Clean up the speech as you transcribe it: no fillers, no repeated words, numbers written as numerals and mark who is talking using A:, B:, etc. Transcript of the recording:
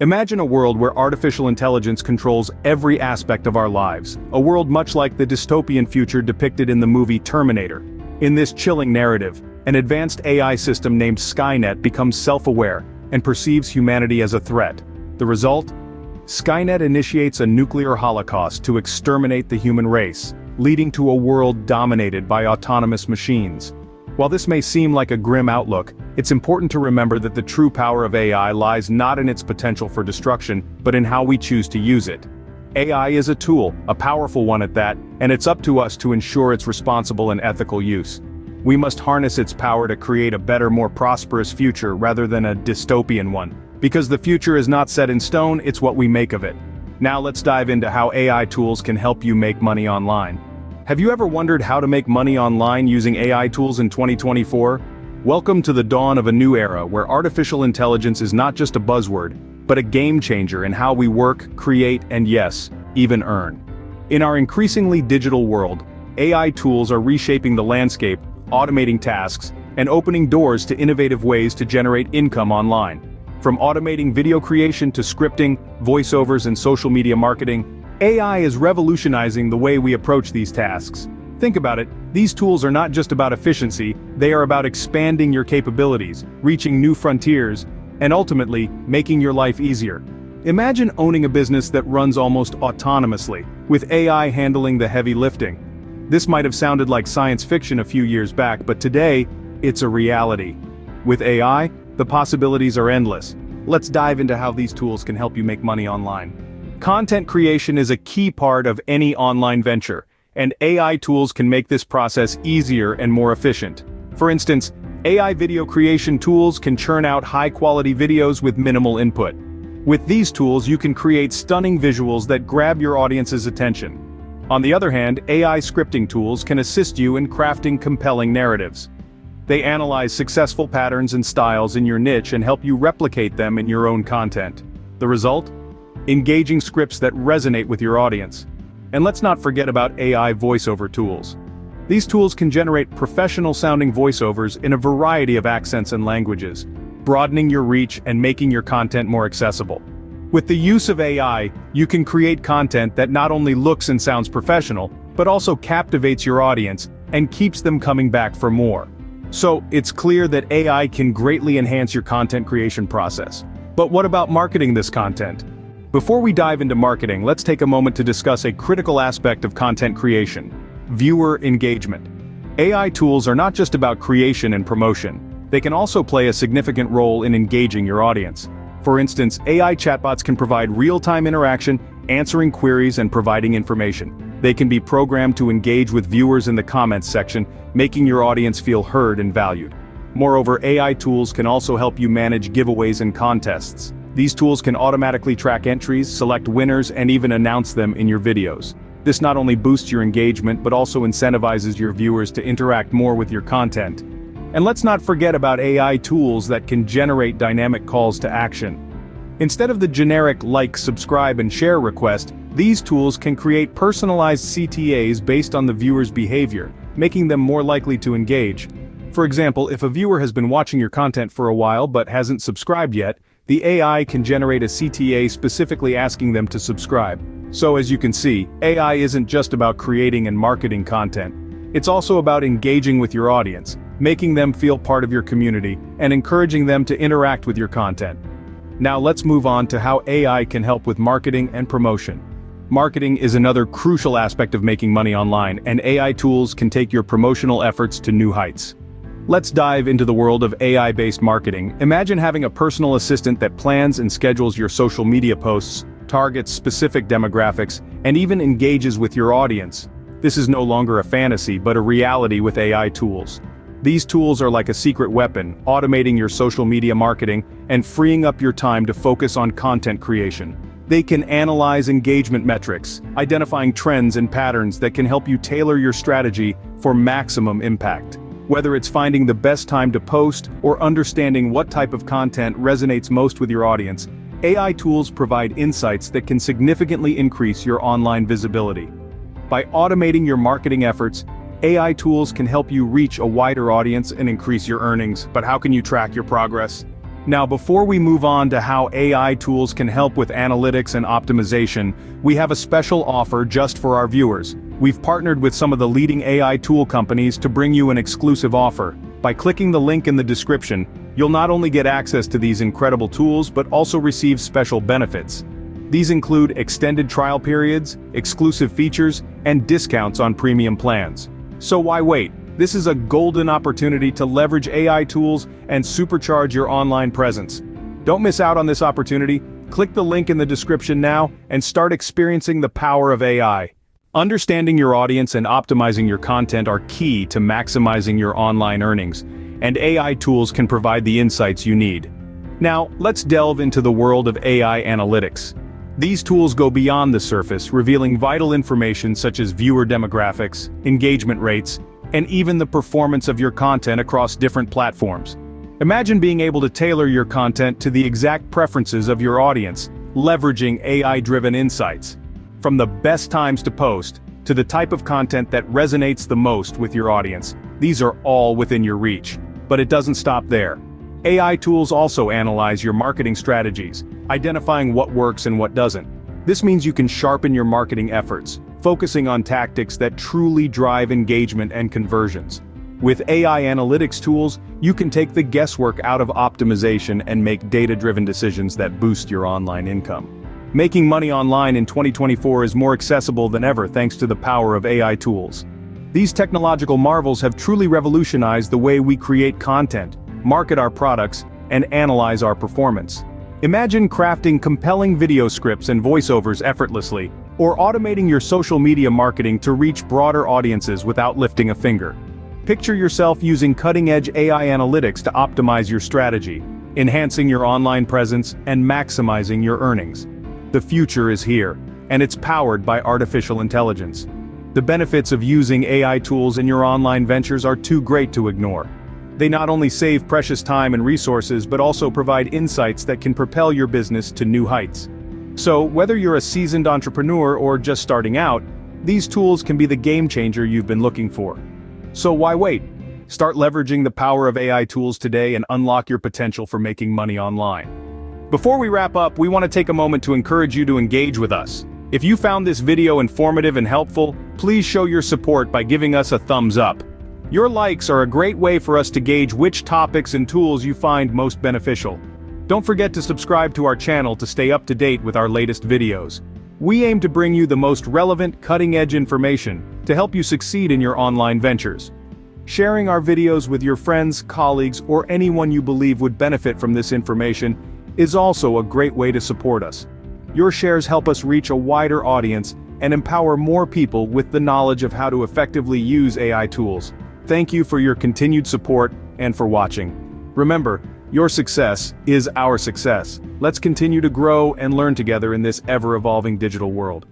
A: Imagine a world where artificial intelligence controls every aspect of our lives, a world much like the dystopian future depicted in the movie Terminator. In this chilling narrative, an advanced AI system named Skynet becomes self-aware and perceives humanity as a threat. The result? Skynet initiates a nuclear holocaust to exterminate the human race, leading to a world dominated by autonomous machines. While this may seem like a grim outlook, it's important to remember that the true power of AI lies not in its potential for destruction, but in how we choose to use it. AI is a tool, a powerful one at that, and it's up to us to ensure its responsible and ethical use. We must harness its power to create a better, more prosperous future rather than a dystopian one. Because the future is not set in stone, it's what we make of it. Now let's dive into how AI tools can help you make money online. Have you ever wondered how to make money online using AI tools in 2024? Welcome to the dawn of a new era where artificial intelligence is not just a buzzword, but a game changer in how we work, create, and yes, even earn. In our increasingly digital world, AI tools are reshaping the landscape, automating tasks, and opening doors to innovative ways to generate income online. From automating video creation to scripting, voiceovers, and social media marketing, AI is revolutionizing the way we approach these tasks. Think about it, these tools are not just about efficiency, they are about expanding your capabilities, reaching new frontiers, and ultimately, making your life easier. Imagine owning a business that runs almost autonomously, with AI handling the heavy lifting. This might have sounded like science fiction a few years back, but today, it's a reality. With AI, the possibilities are endless. Let's dive into how these tools can help you make money online. Content creation is a key part of any online venture, and AI tools can make this process easier and more efficient. For instance, AI video creation tools can churn out high-quality videos with minimal input. With these tools, you can create stunning visuals that grab your audience's attention. On the other hand, AI scripting tools can assist you in crafting compelling narratives. They analyze successful patterns and styles in your niche and help you replicate them in your own content. The result? Engaging scripts that resonate with your audience. And let's not forget about AI voiceover tools. These tools can generate professional-sounding voiceovers in a variety of accents and languages, broadening your reach and making your content more accessible. With the use of AI, you can create content that not only looks and sounds professional, but also captivates your audience and keeps them coming back for more. So, it's clear that AI can greatly enhance your content creation process. But what about marketing this content? Before we dive into marketing, let's take a moment to discuss a critical aspect of content creation: viewer engagement. AI tools are not just about creation and promotion. They can also play a significant role in engaging your audience. For instance, AI chatbots can provide real-time interaction, answering queries and providing information. They can be programmed to engage with viewers in the comments section, making your audience feel heard and valued. Moreover, AI tools can also help you manage giveaways and contests. These tools can automatically track entries, select winners, and even announce them in your videos. This not only boosts your engagement but also incentivizes your viewers to interact more with your content. And let's not forget about AI tools that can generate dynamic calls to action. Instead of the generic like, subscribe, and share request, these tools can create personalized CTAs based on the viewer's behavior, making them more likely to engage. For example, if a viewer has been watching your content for a while but hasn't subscribed yet, the AI can generate a CTA specifically asking them to subscribe. So as you can see, AI isn't just about creating and marketing content. It's also about engaging with your audience, making them feel part of your community, and encouraging them to interact with your content. Now let's move on to how AI can help with marketing and promotion. Marketing is another crucial aspect of making money online, and AI tools can take your promotional efforts to new heights. Let's dive into the world of AI-based marketing. Imagine having a personal assistant that plans and schedules your social media posts, targets specific demographics, and even engages with your audience. This is no longer a fantasy, but a reality with AI tools. These tools are like a secret weapon, automating your social media marketing and freeing up your time to focus on content creation. They can analyze engagement metrics, identifying trends and patterns that can help you tailor your strategy for maximum impact. Whether it's finding the best time to post or understanding what type of content resonates most with your audience, AI tools provide insights that can significantly increase your online visibility. By automating your marketing efforts, AI tools can help you reach a wider audience and increase your earnings. But how can you track your progress? Now, before we move on to how AI tools can help with analytics and optimization, we have a special offer just for our viewers. We've partnered with some of the leading AI tool companies to bring you an exclusive offer. By clicking the link in the description, you'll not only get access to these incredible tools but also receive special benefits. These include extended trial periods, exclusive features, and discounts on premium plans. So why wait? This is a golden opportunity to leverage AI tools and supercharge your online presence. Don't miss out on this opportunity. Click the link in the description now and start experiencing the power of AI. Understanding your audience and optimizing your content are key to maximizing your online earnings, and AI tools can provide the insights you need. Now, let's delve into the world of AI analytics. These tools go beyond the surface, revealing vital information such as viewer demographics, engagement rates, and even the performance of your content across different platforms. Imagine being able to tailor your content to the exact preferences of your audience, leveraging AI-driven insights. From the best times to post, to the type of content that resonates the most with your audience, these are all within your reach. But it doesn't stop there. AI tools also analyze your marketing strategies, identifying what works and what doesn't. This means you can sharpen your marketing efforts, focusing on tactics that truly drive engagement and conversions. With AI analytics tools, you can take the guesswork out of optimization and make data-driven decisions that boost your online income. Making money online in 2024 is more accessible than ever thanks to the power of AI tools. These technological marvels have truly revolutionized the way we create content, market our products, and analyze our performance. Imagine crafting compelling video scripts and voiceovers effortlessly, or automating your social media marketing to reach broader audiences without lifting a finger. Picture yourself using cutting-edge AI analytics to optimize your strategy, enhancing your online presence and maximizing your earnings. The future is here, and it's powered by artificial intelligence. The benefits of using AI tools in your online ventures are too great to ignore. They not only save precious time and resources but also provide insights that can propel your business to new heights. So, whether you're a seasoned entrepreneur or just starting out, these tools can be the game changer you've been looking for. So why wait? Start leveraging the power of AI tools today and unlock your potential for making money online. Before we wrap up, we want to take a moment to encourage you to engage with us. If you found this video informative and helpful, please show your support by giving us a thumbs up. Your likes are a great way for us to gauge which topics and tools you find most beneficial. Don't forget to subscribe to our channel to stay up to date with our latest videos. We aim to bring you the most relevant, cutting-edge information to help you succeed in your online ventures. Sharing our videos with your friends, colleagues, or anyone you believe would benefit from this information is also a great way to support us. Your shares help us reach a wider audience and empower more people with the knowledge of how to effectively use AI tools. Thank you for your continued support and for watching. Remember, your success is our success. Let's continue to grow and learn together in this ever-evolving digital world.